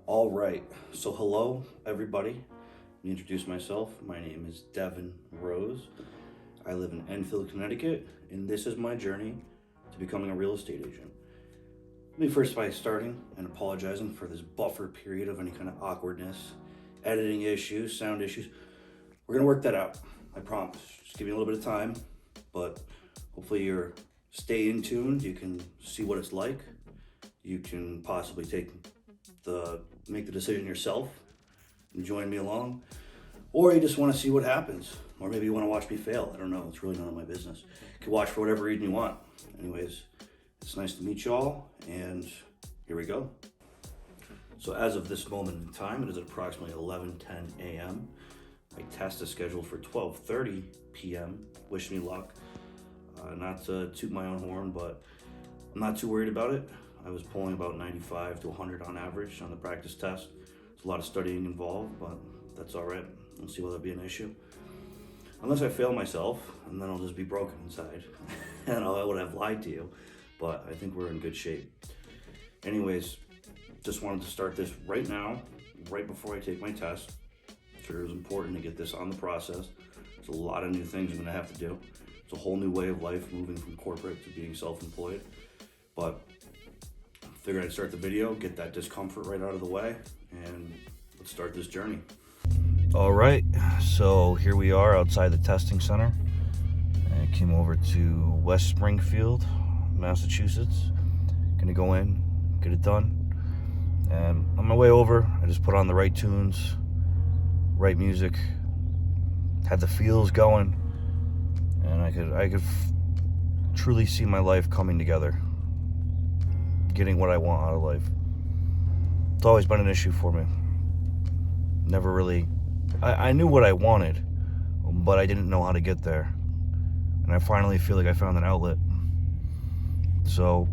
All right, so hello everybody. Let me introduce myself. My name is Devin Rose. I live in Enfield, Connecticut, and this is my journey to becoming a real estate agent. Let me first by starting and apologizing for this buffer period of any kind of awkwardness, editing issues, sound issues. We're gonna work that out, I promise. Just give me a little bit of time, but hopefully you're stay in tuned. You can see what it's like. You can possibly make the decision yourself and join me along, or you just want to see what happens, or maybe you want to watch me fail. I don't know. It's really none of my business. You can watch for whatever reason you want. Anyways, it's nice to meet you all, and here we go. So as of this moment in time, it is approximately 11:10 a.m. My test is scheduled for 12:30 p.m. Wish me luck. Not to toot my own horn, but I'm not too worried about it. I was pulling about 95 to 100 on average on the practice test. There's a lot of studying involved, but that's all right. We'll see whether that be an issue. Unless I fail myself, and then I'll just be broken inside, and I would have lied to you. But I think we're in good shape. Anyways, just wanted to start this right now, right before I take my test. Sure, it was important to get this on the process. There's a lot of new things I'm gonna have to do. It's a whole new way of life, moving from corporate to being self-employed. But figured I'd start the video, get that discomfort right out of the way, and let's start this journey. All right, so here we are outside the testing center. I came over to West Springfield, Massachusetts. Gonna go in, get it done. And on my way over, I just put on the right tunes, right music, had the feels going, and I could truly see my life coming together. Getting what I want out of life. It's always been an issue for me. Never really, I knew what I wanted, but I didn't know how to get there. And I finally feel like I found an outlet. So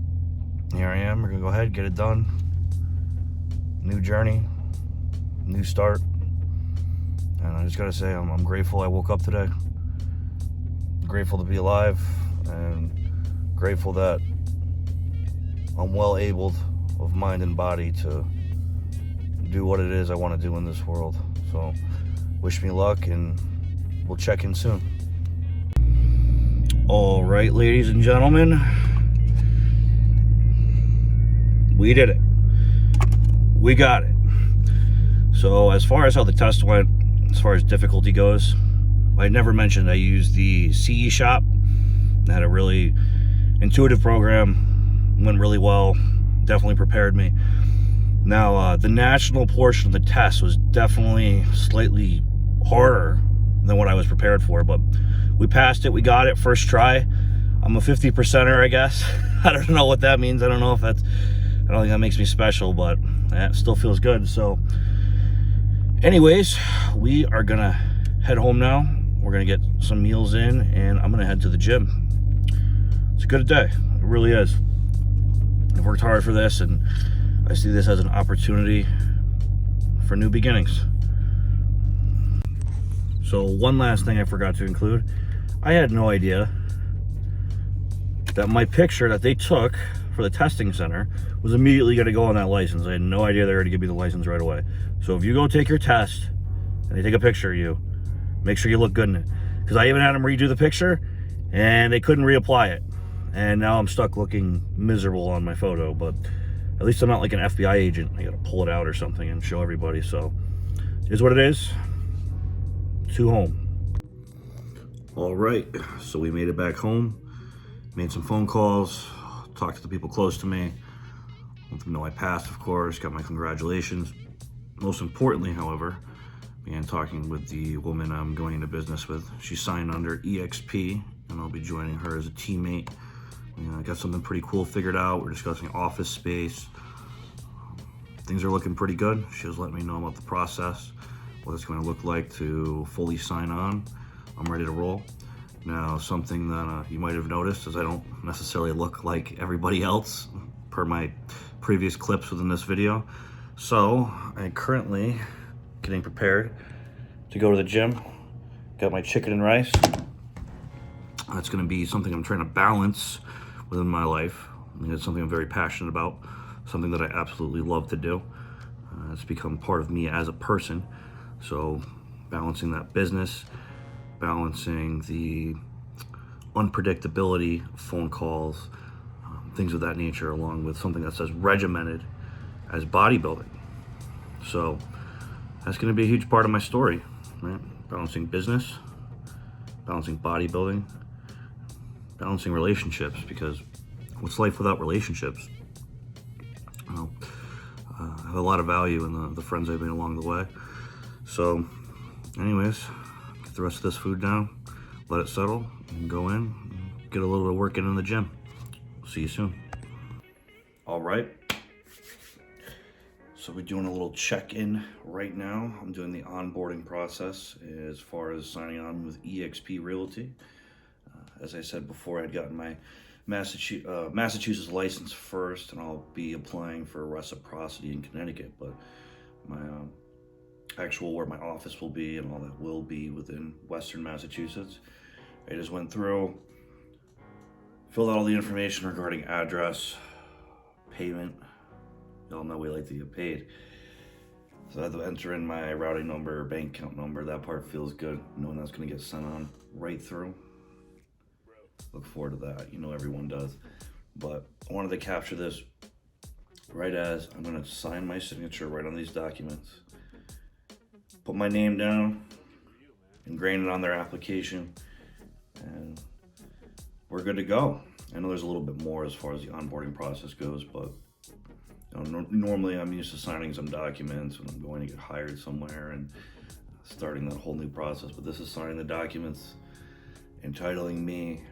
here I am, we're gonna go ahead, get it done. New journey, new start. And I just gotta say, I'm grateful I woke up today. Grateful to be alive, and grateful that I'm well able of mind and body to do what it is I want to do in this world. So wish me luck, and we'll check in soon. All right, ladies and gentlemen, we did it. We got it. So as far as how the test went, as far as difficulty goes, I never mentioned I used the CE shop. I had a really intuitive program. Went really well, definitely prepared me. Now, the national portion of the test was definitely slightly harder than what I was prepared for, but we passed it, we got it, first try. I'm a 50%er, I guess. I don't know what that means. I don't know if that's, I don't think that makes me special, but it still feels good. So anyways, we are gonna head home now. We're gonna get some meals in, and I'm gonna head to the gym. It's a good day, it really is. I've worked hard for this, and I see this as an opportunity for new beginnings. So one last thing I forgot to include. I had no idea that my picture that they took for the testing center was immediately going to go on that license. I had no idea they were going to give me the license right away. So if you go take your test and they take a picture of you, make sure you look good in it. Because I even had them redo the picture, and they couldn't reapply it. And now I'm stuck looking miserable on my photo, but at least I'm not like an FBI agent. I gotta pull it out or something and show everybody. So it is what it is. To home. All right, so we made it back home, made some phone calls, talked to the people close to me, let them know I passed, of course, got my congratulations. Most importantly, however, began talking with the woman I'm going into business with. She signed under EXP, and I'll be joining her as a teammate. I got something pretty cool figured out. We're discussing office space. Things are looking pretty good. She was letting me know about the process, what it's going to look like to fully sign on. I'm ready to roll. Now, something that you might have noticed is I don't necessarily look like everybody else per my previous clips within this video. So I'm currently getting prepared to go to the gym. Got my chicken and rice. That's going to be something I'm trying to balance within my life. It's something I'm very passionate about, something that I absolutely love to do. It's become part of me as a person. So balancing that business, balancing the unpredictability of phone calls, things of that nature, along with something that's as regimented as bodybuilding. So that's going to be a huge part of my story, right? Balancing business, balancing bodybuilding, balancing relationships, because what's life without relationships? You know, I have a lot of value in the friends I've made along the way. So anyways, get the rest of this food down, let it settle, and go in, get a little bit of work in the gym. See you soon. All right. So we're doing a little check-in right now. I'm doing the onboarding process as far as signing on with eXp Realty. As I said before, I'd gotten my Massachusetts license first, and I'll be applying for reciprocity in Connecticut, but my actual where my office will be and all that will be within Western Massachusetts. I just went through, filled out all the information regarding address, payment. Y'all know we like to get paid. So I have to enter in my routing number, bank account number. That part feels good, knowing that's going to get sent on right through. Look forward to that. You know everyone does. But I wanted to capture this right as I'm going to sign my signature right on these documents. Put my name down, ingrain it on their application, and we're good to go. I know there's a little bit more as far as the onboarding process goes, but normally I'm used to signing some documents when I'm going to get hired somewhere and starting that whole new process. But this is signing the documents entitling me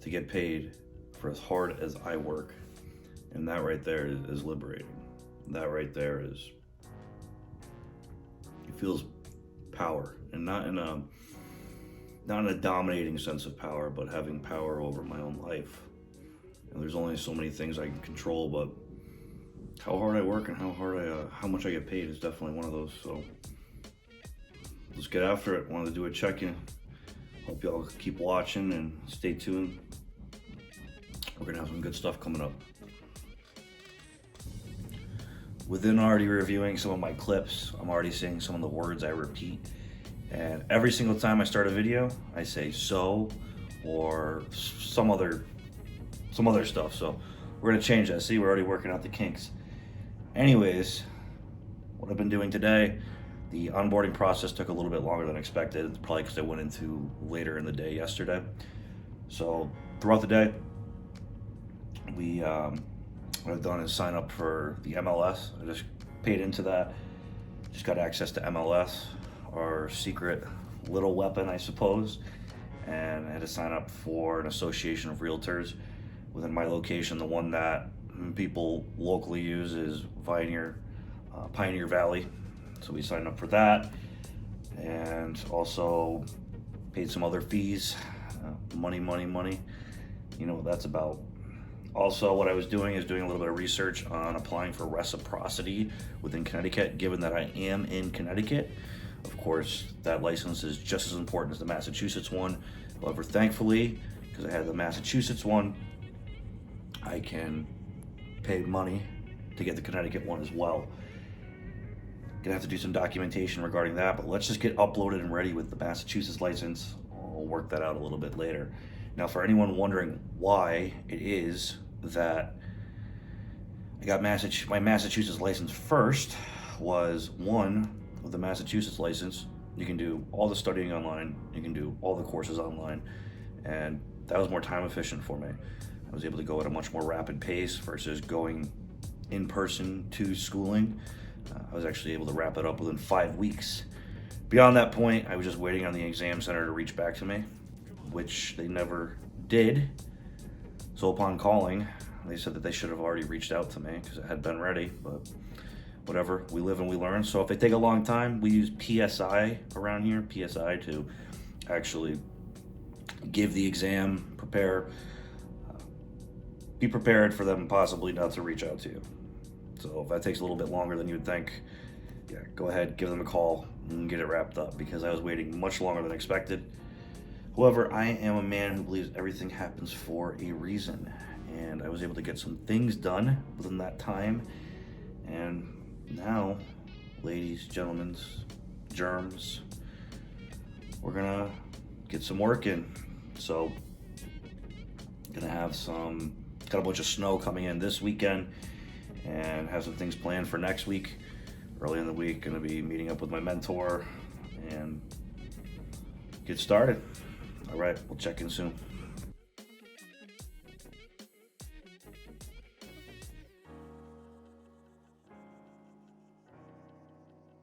to get paid for as hard as I work. And that right there is liberating. That right there is, it feels power, and not in a dominating sense of power, but having power over my own life. And there's only so many things I can control, but how hard I work and how much I get paid is definitely one of those. So let's get after it. Wanted to do a check-in. Hope y'all keep watching and stay tuned. We're gonna have some good stuff coming up. Within already reviewing some of my clips, I'm already seeing some of the words I repeat. And every single time I start a video, I say so or some other stuff. So we're gonna change that. See, we're already working out the kinks. Anyways, what I've been doing today, the onboarding process took a little bit longer than expected, probably because I went into later in the day yesterday. So throughout the day, what I've done is sign up for the MLS. I just paid into that, just got access to MLS, our secret little weapon, I suppose. And I had to sign up for an association of realtors within my location. The one that people locally use is Pioneer Valley. So we signed up for that, and also paid some other fees, money. You know what that's about. Also, what I was doing is doing a little bit of research on applying for reciprocity within Connecticut, given that I am in Connecticut. Of course, that license is just as important as the Massachusetts one. However, thankfully, because I had the Massachusetts one, I can pay money to get the Connecticut one as well. Gonna have to do some documentation regarding that, but let's just get uploaded and ready with the Massachusetts license. I'll work that out a little bit later. Now, for anyone wondering why it is that I got my Massachusetts license first, was one, with the Massachusetts license, you can do all the studying online, you can do all the courses online, and that was more time efficient for me. I was able to go at a much more rapid pace versus going in person to schooling. I was actually able to wrap it up within 5 weeks. Beyond that point, I was just waiting on the exam center to reach back to me, which they never did. So upon calling, they said that they should have already reached out to me because it had been ready, but whatever, we live and we learn. So if they take a long time, we use PSI around here, PSI, to actually give the exam, prepare, be prepared for them possibly not to reach out to you. So if that takes a little bit longer than you would think, yeah, go ahead, give them a call and get it wrapped up, because I was waiting much longer than expected. However, I am a man who believes everything happens for a reason, and I was able to get some things done within that time, and now ladies, gentlemen, germs. We're gonna get some work in. So, gonna have got a bunch of snow coming in this weekend and have some things planned for next week. Early in the week, gonna be meeting up with my mentor and get started. All right, we'll check in soon.